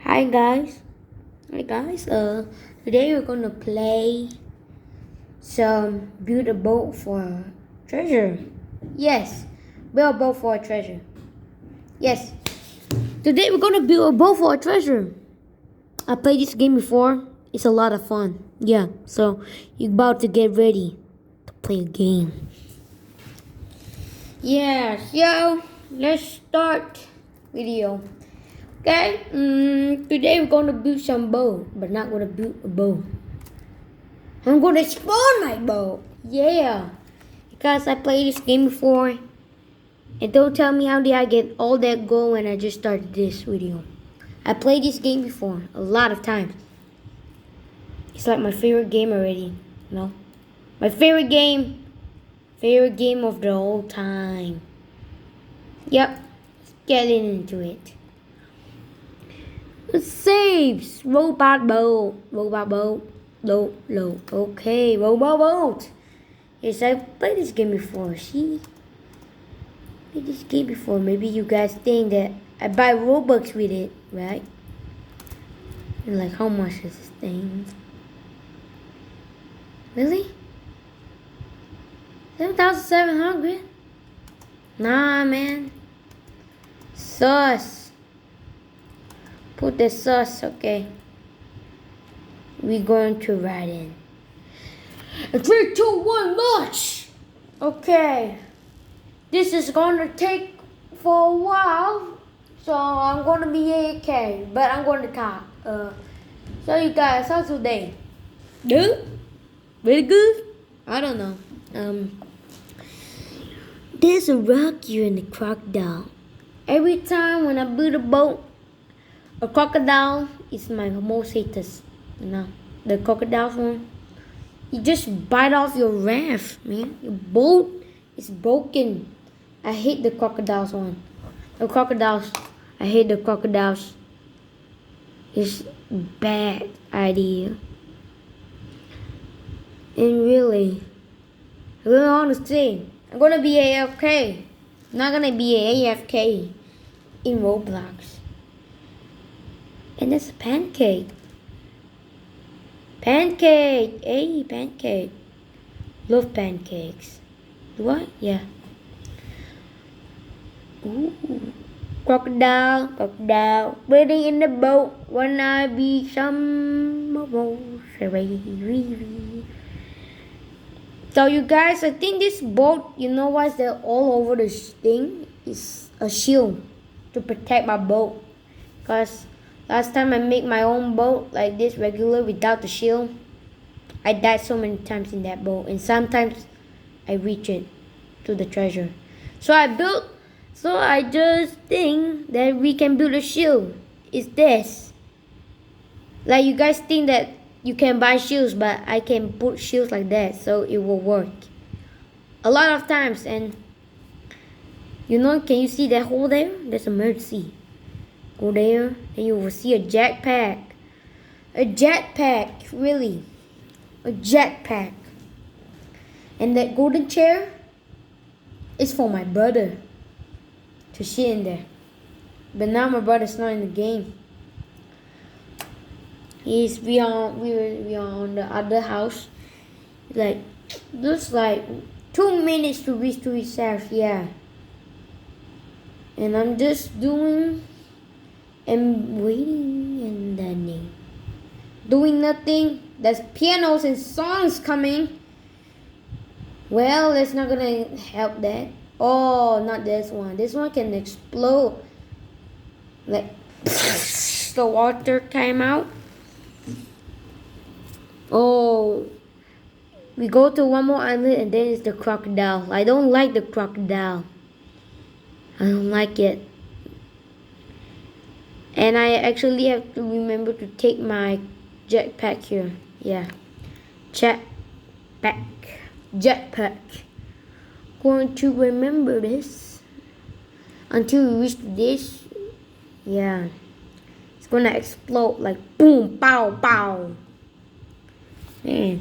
Hi guys. Hi guys. Today we're gonna play some build a boat for treasure. Yes, build a boat for a treasure. Yes. Today we're gonna build a boat for a treasure. I played this game before. It's a lot of fun. Yeah. So you're about to get ready to play a game. Yeah. So let's start video. Okay, today we're gonna build some bow, but not gonna build a bow. I'm gonna spawn my bow. Yeah, because I played this game before, and don't tell me how did I get all that gold when I just started this video. I played this game before a lot of times. It's like my favorite game already. No, my favorite game of the whole time. Yep, let's get into it. Saves robot boat. Low. Okay, robot boat. Yes, I played this game before. See, played this game before. Maybe you guys think that I buy Robux with it, right? And like, how much is this thing? Really? 7,700? Nah, man. Sus. Put the sus, okay. We're going to ride in. 3, 2, 1, launch! Okay. This is gonna take for a while. So I'm gonna be AK, but I'm gonna talk. So you guys, how's your day? Good? Very good? I don't know. There's a rock here in the crocodile. Every time when I build a boat, a crocodile is my most haters. You know, the crocodiles one. You just bite off your raft, man. Your boat is broken. I hate the crocodiles one. The crocodiles. I hate the crocodiles. It's bad idea. And really, I really want to say, I'm gonna be AFK. I'm not gonna be AFK in Roblox. And that's a pancake. Pancake! Hey, pancake. Love pancakes. Do I? Yeah. Ooh. Crocodile, waiting in the boat. When I be some more. So you guys, I think this boat, you know why they're all over this thing? It's a shield to protect my boat. Cause last time I made my own boat like this regular without the shield, I died so many times in that boat, and sometimes I reach it to the treasure. So I just think that we can build a shield. It's this. Like you guys think that you can buy shields, but I can put shields like that, so it will work. A lot of times, and you know, can you see that hole there? There's a emergency. Go there, and you will see a jetpack. A jetpack, really. A jetpack. And that golden chair is for my brother to sit in there. But now my brother's not in the game. We are on the other house. Like just like 2 minutes to reach to his house, yeah. And I'm just doing and waiting and then doing nothing. There's pianos and songs coming. Well, it's not gonna help that. Oh, not this one. This one can explode. Like the water came out. Oh, we go to one more island and then it's the crocodile. I don't like the crocodile. I don't like it. And I actually have to remember to take my jetpack here. Yeah. Jetpack. Going to remember this until we reach this. Yeah. It's gonna explode like boom, pow, pow. Man.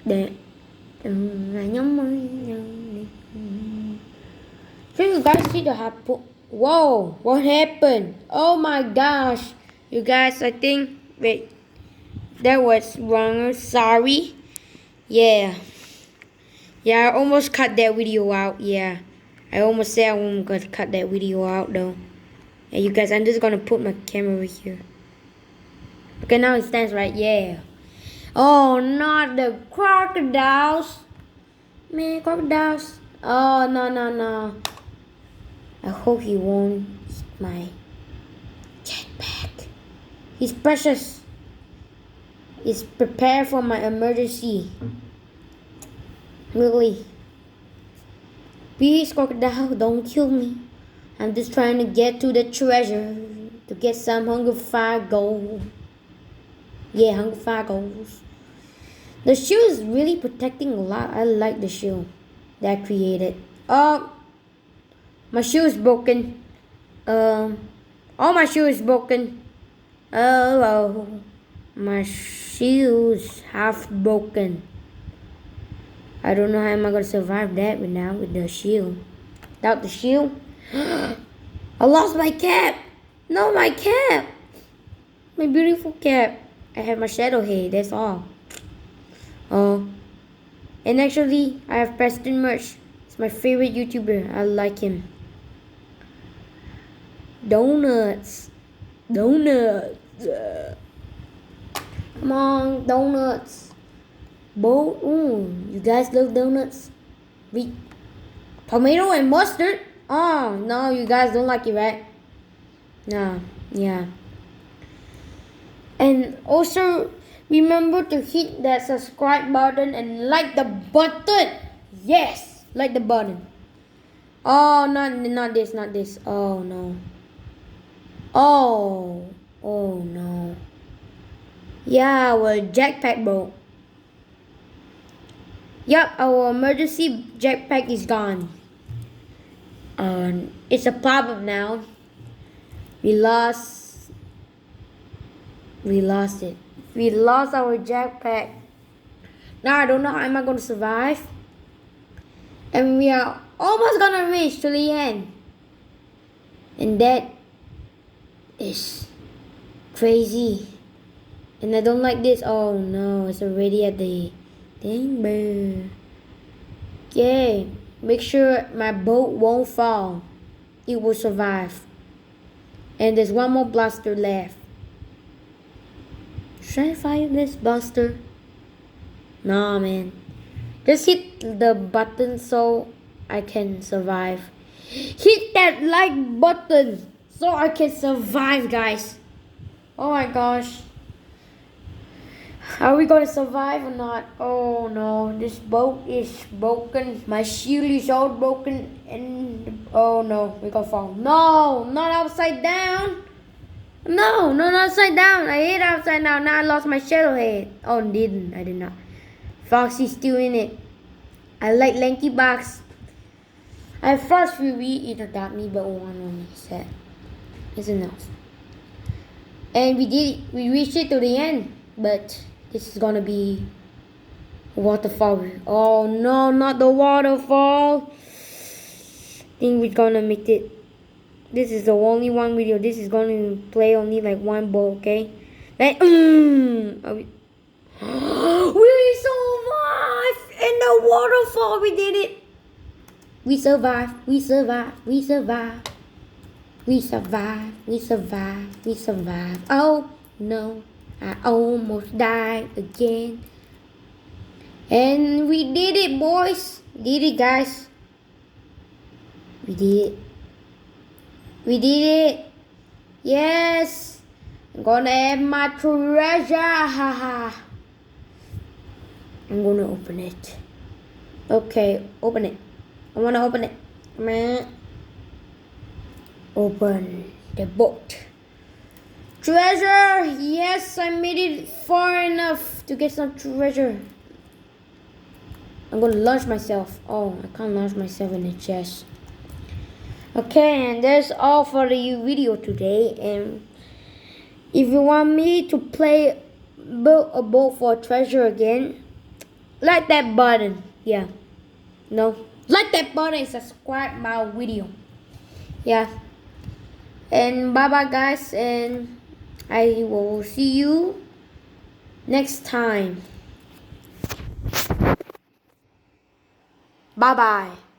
Để là nhóm mới So you guys see the happen. Whoa, what happened? Oh my gosh. You guys, I think, wait, that was wrong. Sorry. Yeah. Yeah, I almost cut that video out. Yeah. I almost said I wasn't gonna cut that video out though. Yeah, you guys, I'm just gonna put my camera over here. Okay, now it stands right. Yeah. Oh, not the crocodiles. Man, crocodiles. Oh, no, no, no. I hope he won't eat my jetpack. He's precious. He's prepared for my emergency. Really. Please, crocodile, don't kill me. I'm just trying to get to the treasure to get some Hunger 5 gold. Yeah, Hunger 5 golds. The shield is really protecting a lot. I like the shield that I created. Oh, my shield is broken. Oh, my shield is broken. Oh, my shield is half broken. I don't know how am I gonna survive that right now with the shield. Without the shield, I lost my cap. No, my cap. My beautiful cap. I have my shadow head. That's all. Oh, and actually, I have Preston Merch. It's my favorite YouTuber. I like him. Donuts. Donuts. Come on, donuts. You guys love donuts? Tomato and mustard? Oh, no, you guys don't like it, right? No, yeah. And also, remember to hit that subscribe button and like the button. Yes, like the button. Oh, not this, not this. Oh, no. Oh no. Yeah, our jetpack broke. Yup, our emergency jetpack is gone. It's a problem now. We lost it. We lost our jetpack. Now I don't know how am I gonna survive. And we are almost gonna reach to the end. And that is crazy. And I don't like this. Oh no, it's already at the dang bear. Okay, make sure my boat won't fall. It will survive. And there's one more blaster left. Should I fire this blaster? Nah, man. Just hit the button so I can survive. Hit that like button so I can survive, guys. Oh my gosh. Are we gonna survive or not? Oh no, this boat is broken. My shield is all broken and oh no, we're gonna fall. No, not upside down. No, not upside down. I hit upside down. Now I lost my shadow head. Oh, didn't. I did not. Foxy's still in it. I like Lanky Box. I first Fury interrupt but one only set. It's enough. And we did it. We reached it to the end. But this is gonna be a waterfall. Oh no, not the waterfall. I think we're gonna make it. This is the only one video. This is gonna play only like one ball, okay? Like, we survived in the waterfall. We did it. We survived. We survived. We survived. We survived. We survived. We survived. Oh no, I almost died again. And we did it, boys. We did it, guys. We did it. We did it. Yes. I'm gonna have my treasure. Haha. I'm gonna open it. Okay, open it. I wanna open it. Open the boat. Treasure. Yes, I made it far enough to get some treasure. I'm gonna launch myself. Oh, I can't launch myself in the chest. Okay, and that's all for the video today. And if you want me to build a boat for treasure again, like that button. Yeah. No, like that button and subscribe my video. Yeah, and bye bye guys, and I will see you next time. Bye bye.